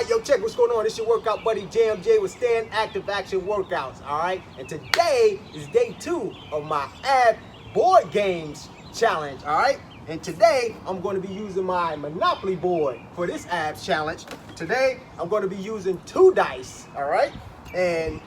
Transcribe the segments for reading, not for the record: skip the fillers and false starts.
right, yo, check what's going on. It's your workout buddy JMJ with Stand Active Action Workouts. All right, and today is day 2 of my ab board games challenge. All right, and today I'm going to be using my Monopoly board for this abs challenge. Today I'm going to be using 2 dice. All right, and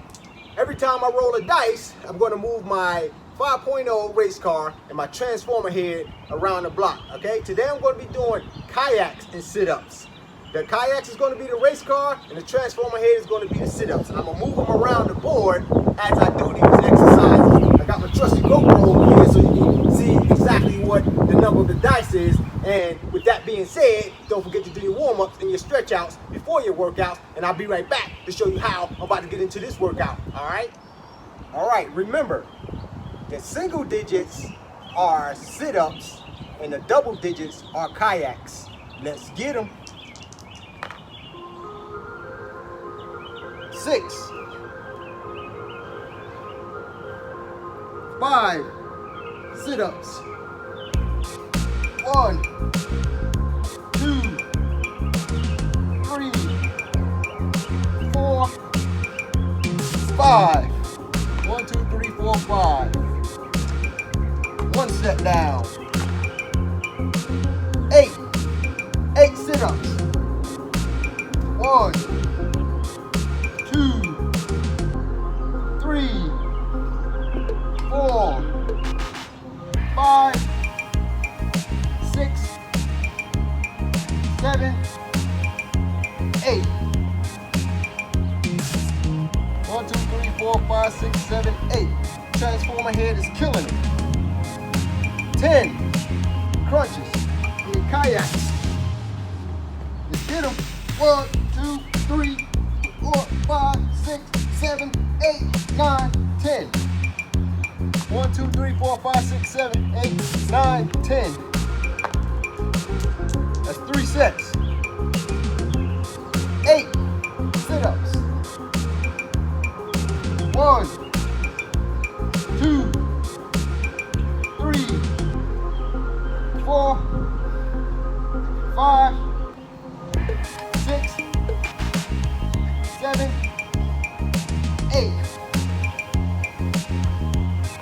every time I roll a dice, I'm going to move my 5.0 race car and my transformer head around the block. Okay, today I'm going to be doing kayaks and sit-ups. The kayaks is going to be the race car, and the transformer head is going to be the sit-ups. And I'm going to move them around the board as I do these exercises. I got my trusty GoPro over here so you can see exactly what the number of the dice is. And with that being said, don't forget to do your warm-ups and your stretch-outs before your workouts. And I'll be right back to show you how I'm about to get into this workout. All right? All right, remember, the single digits are sit-ups and the double digits are kayaks. Let's get them. 6, 5 sit-ups. 1, 2, 3, 4, 5. 1, 2, 3, 4, 5. 1 set down. 8 sit-ups. 1, 2, 3, 4, 5, 6, 7, 8. 1, 2, 3, 4, 5, 6, 7, 8. Transformer head is killing it. 10 crunches in kayaks. Let's get them. 1, 2, 3, 4, 5, 6, 7, 8, 9, 10. 1, 2, 3, 4, 5, 6, 7, 8, 9, 10. That's 3 sets. 8 sit-ups. 1, 2, 3, 4, 5, 6, 7, 8.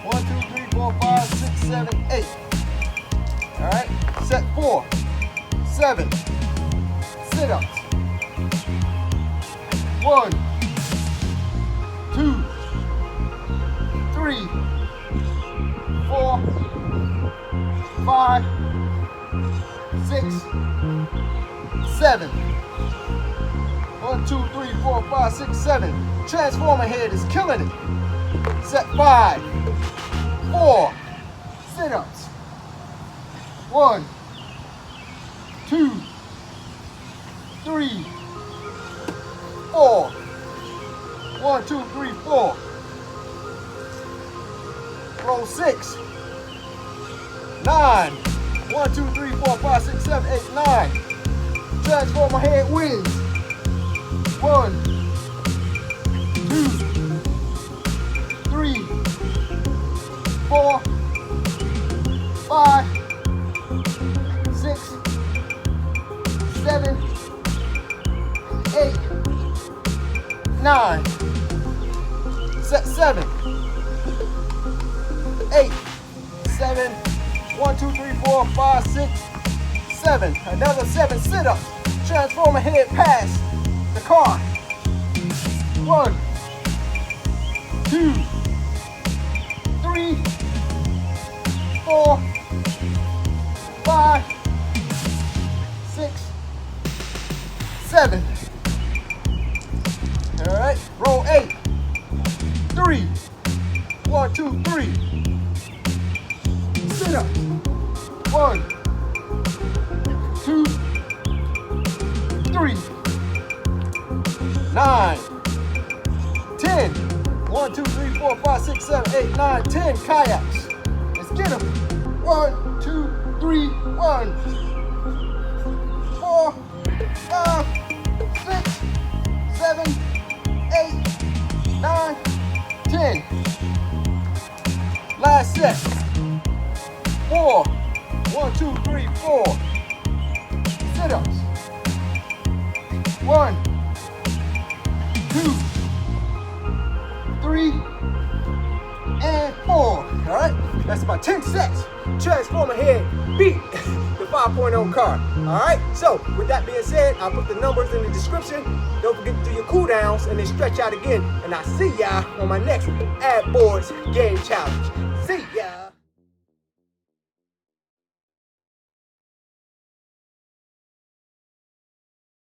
1, 2, 3, 4, 5, 6, 7, 8. All right, set 4, 7 sit-ups. 1, 2, 3, 4, 5, 6, 7. 1, 2, 3, 4, 5, 6, 7. Transformer head is killing it. Set 5, 4 sit-ups. 1, 2, 3, 4. 1, 2, 3, 4. Roll 6, 9. 1, 2, 3, 4, 5, 6, 7, 8, 9. Transformer head wins. 1, 2, 3, 4, 5, 6, 7, 8, 9. Set 7, 8, 7. 1, 2, 3, 4, 5, 6, 7. Another 7 sit-ups. Transformer head past the car. 1, 2, 3, 4, 5, 6, 7. All right, roll 8. 3, 1, 2, 3. Sit up. 1, 2, 3, 9, 10. 1, 2, 3, 4, 5, 6, 7, 8, 9, 10 kayaks. Let's get them. 1, 2, 3, 1, 4, 5, 6, 7, 8, 9, 10. Last set. 4. 1, 2, 3, 4. Sit-ups. 1, 3, and 4. All right, that's about 10 sets. Transform ahead, beat the 5.0 car. All right, so with that being said, I'll put the numbers in the description. Don't forget to do your cool downs and then stretch out again. And I'll see y'all on my next Ad Boards Game Challenge. See ya.